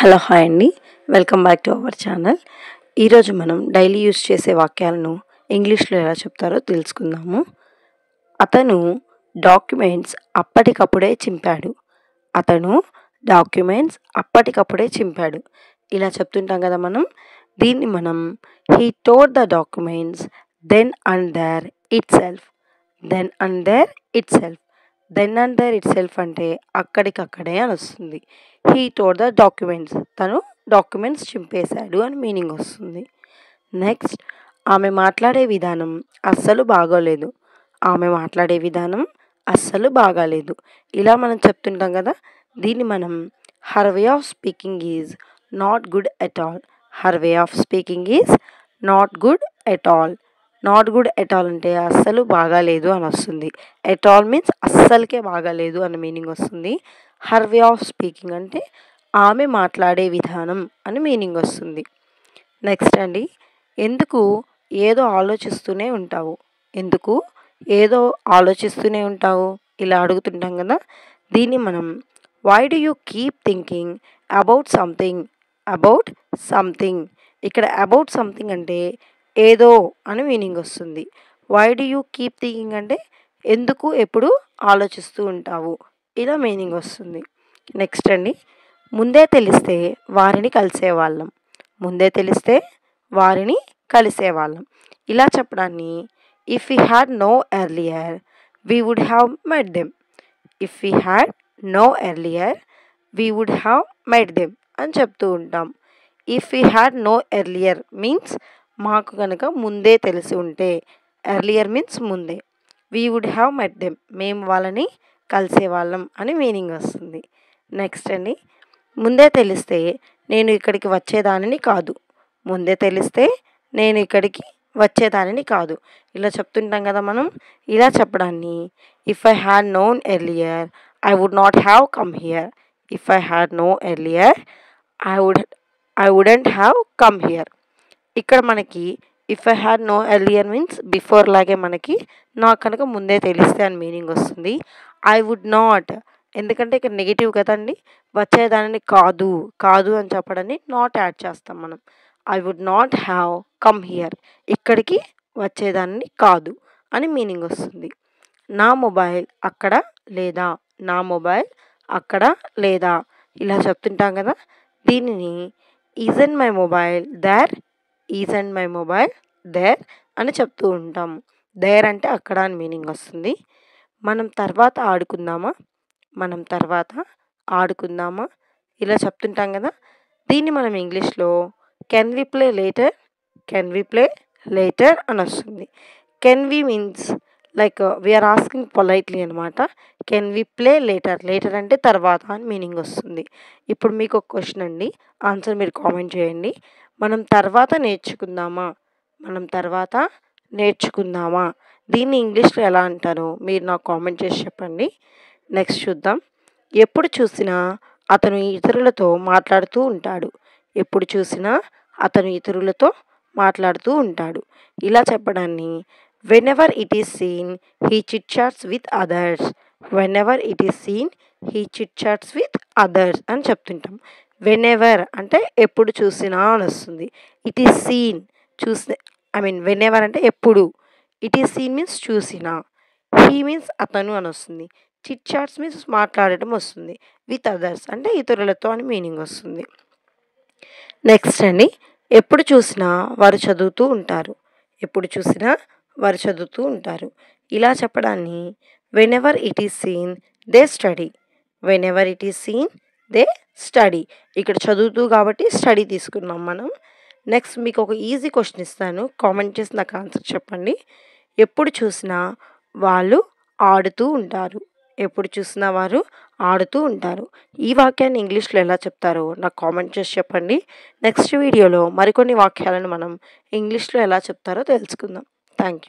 Hello hi అండి. Welcome back to our channel. ఈరోజు మనం డైలీ యూస్ చేసే వాక్యాలను ఇంగ్లీష్లో ఎలా చెప్తారో తెలుసుకుందాము. అతను డాక్యుమెంట్స్ అప్పటికప్పుడే చింపాడు. అతను డాక్యుమెంట్స్ అప్పటికప్పుడే చింపాడు. ఇలా చెప్తుంటాం కదా మనం. దీన్ని మనం he tore the documents then and there itself. Then and there itself. Then and there itself అంటే అక్కడికక్కడే అని వస్తుంది. హీ టోర్ ద డాక్యుమెంట్స్, తను డాక్యుమెంట్స్ చింపేశాడు అని మీనింగ్ వస్తుంది. నెక్స్ట్, ఆమె మాట్లాడే విధానం అస్సలు బాగోలేదు. ఆమె మాట్లాడే విధానం అస్సలు బాగాలేదు. ఇలా మనం చెప్తుంటాం కదా. దీన్ని మనం her way of speaking is not good at all. Her way of speaking is not good at all. Not good at all అంటే అస్సలు బాగాలేదు అని వస్తుంది. ఎట్ ఆల్ మీన్స్ అస్సలకే బాగాలేదు అన్న మీనింగ్ వస్తుంది. హర్ వే ఆఫ్ స్పీకింగ్ అంటే ఆమె మాట్లాడే విధానం అని మీనింగ్ వస్తుంది. నెక్స్ట్ అండి, ఎందుకు ఏదో ఆలోచిస్తూనే ఉంటావు. ఎందుకు ఏదో ఆలోచిస్తూనే ఉంటావు ఇలా అడుగుతుంటాం కదా. దీన్ని మనం why do you keep thinking about something. About something. ఇక్కడ అబౌట్ సంథింగ్ అంటే ఏదో అని మీనింగ్ వస్తుంది. Why do you keep thinking అంటే ఎందుకు ఎప్పుడు ఆలోచిస్తూ ఉంటావు ఇలా మీనింగ్ వస్తుంది. నెక్స్ట్ అండి, ముందే తెలిస్తే వారిని కలిసేవాళ్ళం. ముందే తెలిస్తే వారిని కలిసేవాళ్ళం. ఇలా చెప్పడాన్ని if we had know earlier we would have met them. If we had know earlier we would have met them అని చెప్తూ ఉంటాం. If we had know earlier means మాకు కనుక ముందే తెలిసి ఉంటే. ఎర్లియర్ మీన్స్ ముందే. We would have met them మేము వాళ్ళని కలిసేవాళ్ళం అని మీనింగ్ వస్తుంది. నెక్స్ట్ అండి, ముందే తెలిస్తే నేను ఇక్కడికి వచ్చేదానిని కాదు. ముందే తెలిస్తే నేను ఇక్కడికి వచ్చేదానిని కాదు ఇలా చెప్తుంటాం కదా మనం. ఇలా చెప్పడాన్ని if I had known earlier I would not have come here. If I had know earlier I wouldn't have come here. ఇక్కడ మనకి if I had know earlier means before లాగే మనకి నాకు కనుక ముందే తెలిస్తే అని మీనింగ్ వస్తుంది. ఐ వుడ్ నాట్ ఎందుకంటే ఇక్కడ నెగిటివ్ కదండి. వచ్చేదానిని కాదు కాదు అని చెప్పడాన్ని నాట్ యాడ్ చేస్తాం మనం. I would not have come here ఇక్కడికి వచ్చేదానిని కాదు అని మీనింగ్ వస్తుంది. నా మొబైల్ అక్కడ లేదా. నా మొబైల్ అక్కడ లేదా ఇలా చెప్తుంటాం కదా. దీనిని isn't my mobile there. Isn't my mobile there అని చెప్తూ ఉంటాం. దేర్ అంటే అక్కడ అని మీనింగ్ వస్తుంది. మనం తర్వాత ఆడుకుందామా. మనం తర్వాత ఆడుకుందామా ఇలా చెప్తుంటాం కదా. దీన్ని మనం ఇంగ్లీష్లో can we play later. Can we play later అని వస్తుంది. Can we means like we are asking politely అనమాట. Can we play later. Later అంటే తర్వాత అని మీనింగ్ వస్తుంది. ఇప్పుడు మీకు ఒక క్వశ్చన్ అండి, ఆన్సర్ మీరు కామెంట్ చేయండి. మనం తర్వాత నేర్చుకుందామా. మనం తర్వాత నేర్చుకుందామా దీన్ని ఇంగ్లీష్లో ఎలా అంటారో మీరు నాకు కామెంట్ చేసి చెప్పండి. నెక్స్ట్ చూద్దాం. ఎప్పుడు చూసినా అతను ఇతరులతో మాట్లాడుతూ ఉంటాడు. ఎప్పుడు చూసినా అతను ఇతరులతో మాట్లాడుతూ ఉంటాడు. ఇలా చెప్పడాన్ని whenever it is seen he chit chats with others. Whenever it is seen he chit chats with others అని చెప్తుంటాం. వెనెవర్ అంటే ఎప్పుడు చూసినా అని వస్తుంది. ఇట్ ఈస్ సీన్ చూసి వెనెవర్ అంటే ఎప్పుడు. ఇట్ ఈస్ సీన్ మీన్స్ చూసినా. హీ మీన్స్ అతను అని వస్తుంది. చిట్ చాట్స్ మీన్స్ మాట్లాడటం వస్తుంది. విత్ అదర్స్ అంటే ఇతరులతో అని మీనింగ్ వస్తుంది. నెక్స్ట్ అండి, ఎప్పుడు చూసినా వారు చదువుతూ ఉంటారు. ఎప్పుడు చూసినా వారు చదువుతూ ఉంటారు. ఇలా చెప్పడాన్ని whenever it is seen they study. Whenever it is seen they study. ఇక్కడ చదువుతూ కాబట్టి స్టడీ తీసుకున్నాం మనం. నెక్స్ట్ మీకు ఒక ఈజీ క్వశ్చన్ ఇస్తాను, కామెంట్ చేసి నాకు ఆన్సర్ చెప్పండి. ఎప్పుడు చూసినా వాళ్ళు ఆడుతూ ఉంటారు. ఎప్పుడు చూసినా వారు ఆడుతూ ఉంటారు. ఈ వాక్యాన్ని ఇంగ్లీష్లో ఎలా చెప్తారో నాకు కామెంట్ చేసి చెప్పండి. నెక్స్ట్ వీడియోలో మరికొన్ని వాక్యాలను మనం ఇంగ్లీష్లో ఎలా చెప్తారో తెలుసుకుందాం. Thank you.